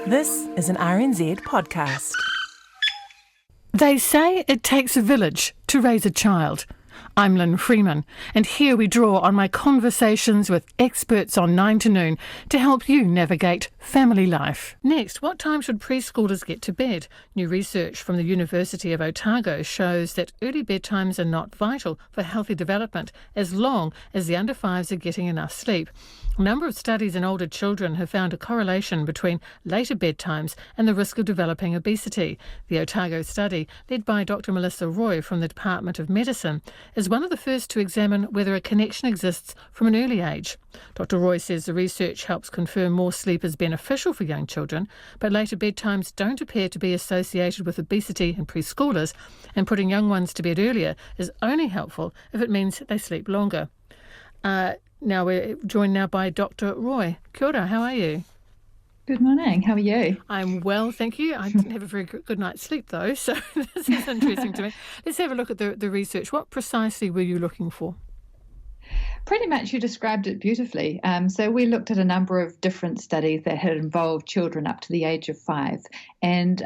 This is an RNZ podcast. They say it takes a village to raise a child. I'm Lynn Freeman, and here we draw on my conversations with experts on 9 to Noon to help you navigate family life. Next, what time should preschoolers get to bed? New research from the University of Otago shows that early bedtimes are not vital for healthy development as long as the under 5s are getting enough sleep. A number of studies in older children have found a correlation between later bedtimes and the risk of developing obesity. The Otago study, led by Dr Melyssa Roy from the Department of Medicine, is one of the first to examine whether a connection exists from an early age. Dr Roy says the research helps confirm more sleep is beneficial for young children, but later bedtimes don't appear to be associated with obesity in preschoolers, and putting young ones to bed earlier is only helpful if it means they sleep longer. Now we're joined now by Dr Roy. Kia ora, how are you? Good morning, how are you? I'm well, thank you. I didn't have a very good night's sleep though, so this is interesting to me. Let's have a look at the research. What precisely were you looking for? Pretty much you described it beautifully. So we looked at a number of different studies that had involved children up to the age of 5, and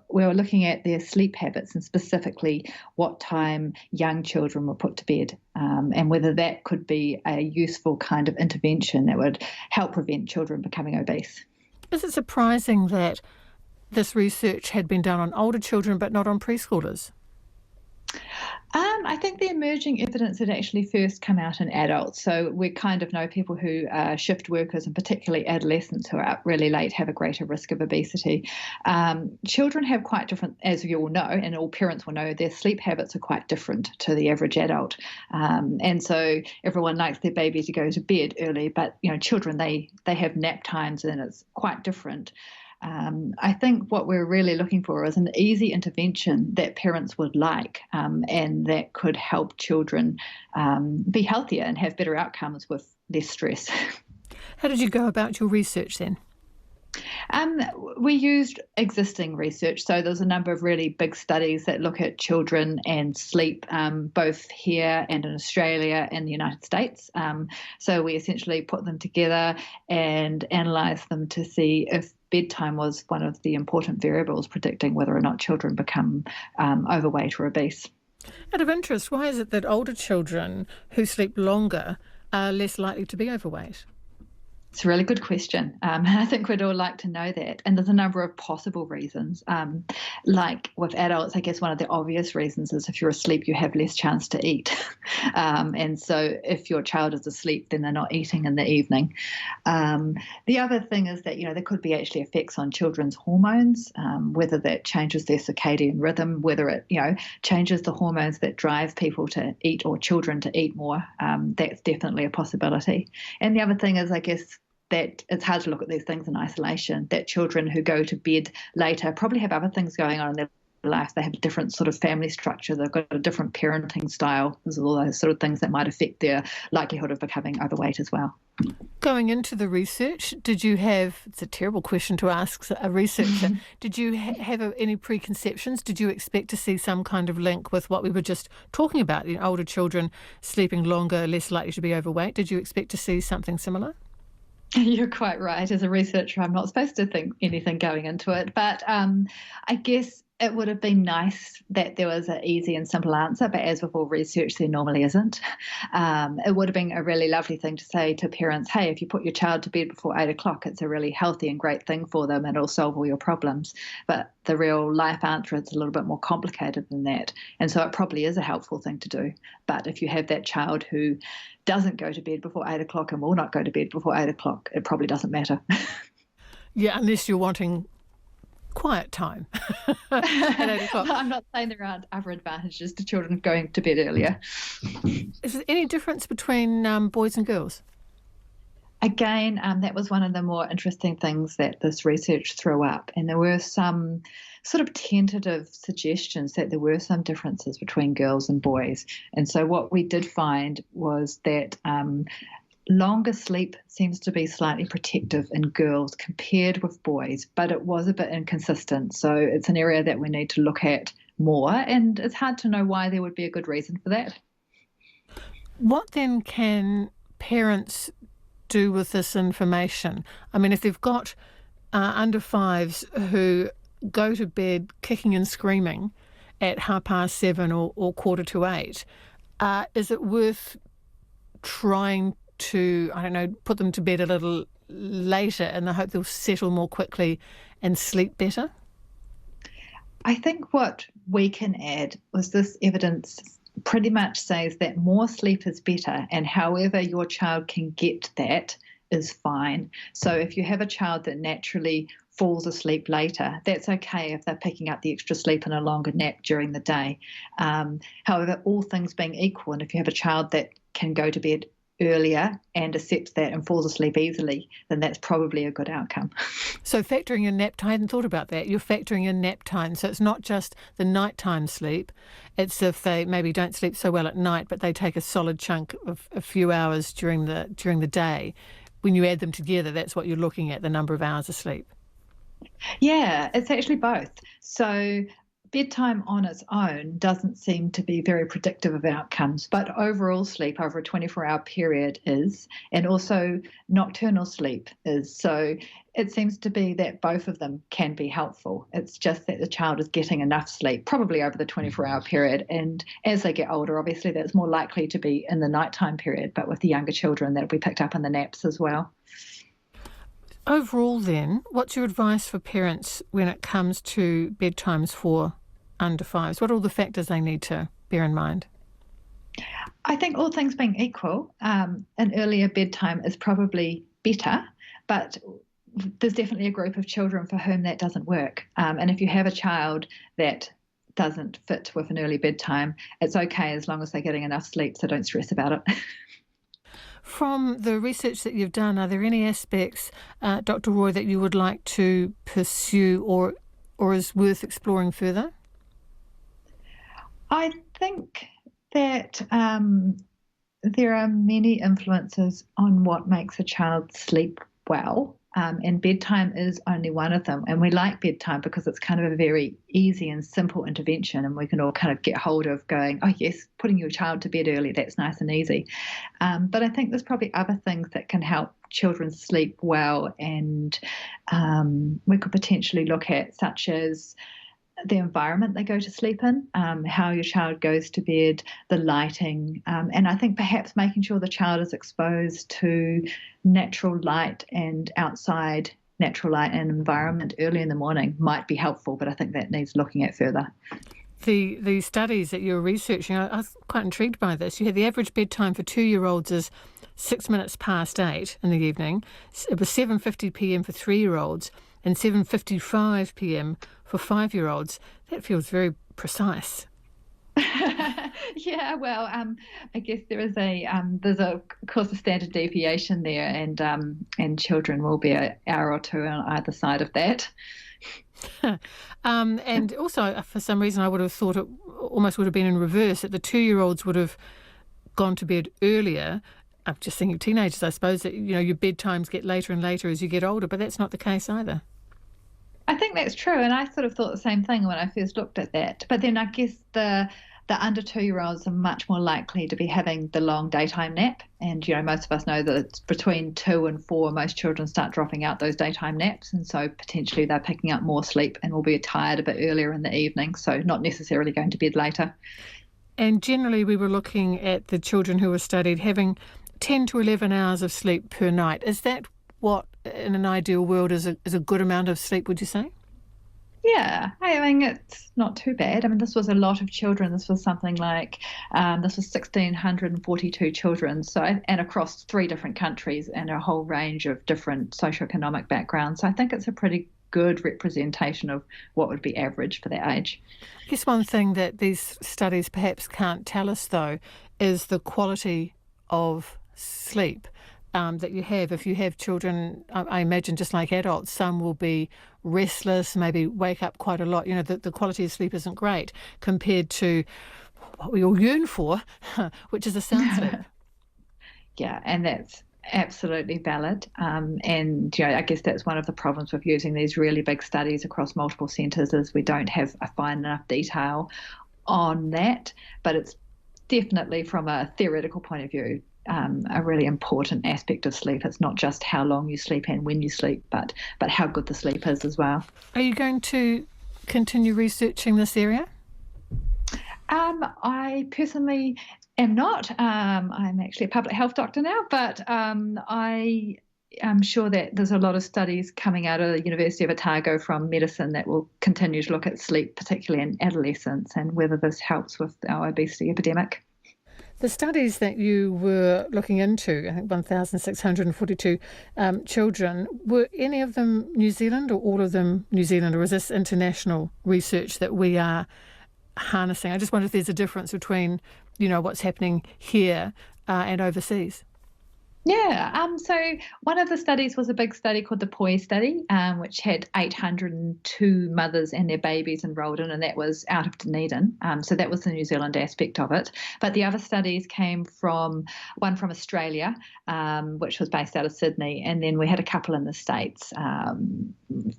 we were looking at their sleep habits and specifically what time young children were put to bed, and whether that could be a useful kind of intervention that would help prevent children becoming obese. Is it surprising that this research had been done on older children but not on preschoolers? I think the emerging evidence had actually first come out in adults. So we kind of know people who are shift workers, and particularly adolescents who are up really late, have a greater risk of obesity. Children have quite different, as you all know, and all parents will know, their sleep habits are quite different to the average adult. And so everyone likes their baby to go to bed early, but children, they have nap times and it's quite different. I think what we're really looking for is an easy intervention that parents would like, and that could help children be healthier and have better outcomes with less stress. How did you go about your research then? We used existing research. So there's a number of really big studies that look at children and sleep, both here and in Australia and the United States. So we essentially put them together and analysed them to see if bedtime was one of the important variables predicting whether or not children become overweight or obese. Out of interest, why is it that older children who sleep longer are less likely to be overweight? It's a really good question. I think we'd all like to know that. And there's a number of possible reasons. Like with adults, I guess one of the obvious reasons is if you're asleep, you have less chance to eat. And so if your child is asleep, then they're not eating in the evening. The other thing is that, there could be actually effects on children's hormones, whether that changes their circadian rhythm, whether it, changes the hormones that drive people to eat or children to eat more. That's definitely a possibility. And the other thing is, I guess, that it's hard to look at these things in isolation, that children who go to bed later probably have other things going on in their life. They have a different sort of family structure. They've got a different parenting style. There's all those sort of things that might affect their likelihood of becoming overweight as well. Going into the research, did you have, it's a terrible question to ask a researcher, did you have any preconceptions? Did you expect to see some kind of link with what we were just talking about, older children sleeping longer, less likely to be overweight? Did you expect to see something similar? You're quite right. As a researcher, I'm not supposed to think anything going into it. But I guess it would have been nice that there was an easy and simple answer, but as with all research, there normally isn't. It would have been a really lovely thing to say to parents, hey, if you put your child to bed before 8 o'clock, it's a really healthy and great thing for them and it'll solve all your problems. But the real life answer is a little bit more complicated than that. And so it probably is a helpful thing to do. But if you have that child who doesn't go to bed before 8 o'clock and will not go to bed before 8 o'clock, it probably doesn't matter. Yeah, unless you're wanting quiet time at 8 o'clock. I'm not saying there aren't other advantages to children going to bed earlier. Is there any difference between boys and girls? Again, that was one of the more interesting things that this research threw up, and there were some sort of tentative suggestions that there were some differences between girls and boys. And so what we did find was that longer sleep seems to be slightly protective in girls compared with boys, but it was a bit inconsistent. So it's an area that we need to look at more, and it's hard to know why there would be a good reason for that. What then can parents do with this information? I mean, if they've got under fives who go to bed kicking and screaming at 7:30 or 7:45, is it worth trying to, put them to bed a little later in the hope they'll settle more quickly and sleep better? I think what we can add was this evidence pretty much says that more sleep is better, and however your child can get that is fine. So if you have a child that naturally falls asleep later, that's okay if they're picking up the extra sleep and a longer nap during the day. However, all things being equal, and if you have a child that can go to bed earlier and accepts that and falls asleep easily, then that's probably a good outcome. So factoring in nap time, I hadn't thought about that. You're factoring in nap time. So it's not just the nighttime sleep. It's if they maybe don't sleep so well at night, but they take a solid chunk of a few hours during the day. When you add them together, that's what you're looking at, the number of hours of sleep. Yeah, it's actually both. So bedtime on its own doesn't seem to be very predictive of outcomes, but overall sleep over a 24-hour period is, and also nocturnal sleep is. So it seems to be that both of them can be helpful. It's just that the child is getting enough sleep, probably over the 24-hour period. And as they get older, obviously that's more likely to be in the nighttime period, but with the younger children, that'll be picked up in the naps as well. Overall then, what's your advice for parents when it comes to bedtimes for under fives? What are all the factors they need to bear in mind? I think all things being equal, an earlier bedtime is probably better, but there's definitely a group of children for whom that doesn't work. And if you have a child that doesn't fit with an early bedtime, it's okay as long as they're getting enough sleep, so don't stress about it. From the research that you've done, are there any aspects, Dr Roy, that you would like to pursue or is worth exploring further? I think that there are many influences on what makes a child sleep well, and bedtime is only one of them. And we like bedtime because it's kind of a very easy and simple intervention, and we can all kind of get hold of going, oh yes, putting your child to bed early, that's nice and easy. But I think there's probably other things that can help children sleep well, and we could potentially look at, such as the environment they go to sleep in, how your child goes to bed, the lighting, and I think perhaps making sure the child is exposed to natural light and outside natural light and environment early in the morning might be helpful, but I think that needs looking at further. The studies that you're researching, I was quite intrigued by this. You had the average bedtime for 2-year-olds is 6 minutes past 8 in the evening. It was 7:50 p.m. for 3-year-olds and 7:55 p.m. for 5-year-olds. That feels very precise. Yeah, well, I guess there's of course a standard deviation there, and children will be an hour or two on either side of that. And also, for some reason, I would have thought it almost would have been in reverse, that the 2-year-olds would have gone to bed earlier. I'm just thinking of teenagers, I suppose, that your bedtimes get later and later as you get older, but that's not the case either. I think that's true, and I sort of thought the same thing when I first looked at that. But then I guess the under 2-year-olds are much more likely to be having the long daytime nap, and most of us know that it's between 2 and 4 most children start dropping out those daytime naps, and so potentially they're picking up more sleep and will be tired a bit earlier in the evening, so not necessarily going to bed later. And generally we were looking at the children who were studied having 10 to 11 hours of sleep per night. Is that what, in an ideal world, is a good amount of sleep, would you say? Yeah, I mean, it's not too bad. I mean, this was a lot of children. This was something like, this was 1,642 children, and across 3 different countries and a whole range of different socioeconomic backgrounds. So I think it's a pretty good representation of what would be average for that age. I guess one thing that these studies perhaps can't tell us, though, is the quality of sleep that you have. If you have children, I imagine just like adults, some will be restless, maybe wake up quite a lot. The quality of sleep isn't great compared to what we all yearn for, which is a sound sleep. Yeah, and that's absolutely valid. And I guess that's one of the problems with using these really big studies across multiple centres, is we don't have a fine enough detail on that. But it's definitely, from a theoretical point of view, a really important aspect of sleep. It's not just how long you sleep and when you sleep, but how good the sleep is as well. Are you going to continue researching this area? I personally am not. I'm actually a public health doctor now, but I'm sure that there's a lot of studies coming out of the University of Otago from medicine that will continue to look at sleep, particularly in adolescents, and whether this helps with our obesity epidemic. The studies that you were looking into, I think 1,642 children, were any of them New Zealand or all of them New Zealand, or is this international research that we are harnessing? I just wonder if there's a difference between, what's happening here and overseas. Yeah, so one of the studies was a big study called the POI study, which had 802 mothers and their babies enrolled in, and that was out of Dunedin. So that was the New Zealand aspect of it. But the other studies came from one from Australia, which was based out of Sydney, and then we had a couple in the States,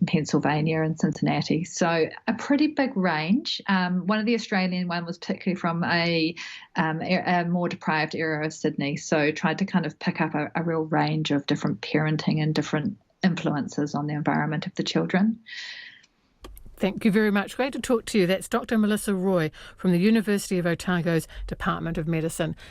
Pennsylvania and Cincinnati. So a pretty big range. One of the Australian one was particularly from a more deprived area of Sydney, so tried to kind of pick up a real range of different parenting and different influences on the environment of the children. Thank you very much. Great to talk to you. That's Dr Melyssa Roy from the University of Otago's Department of Medicine.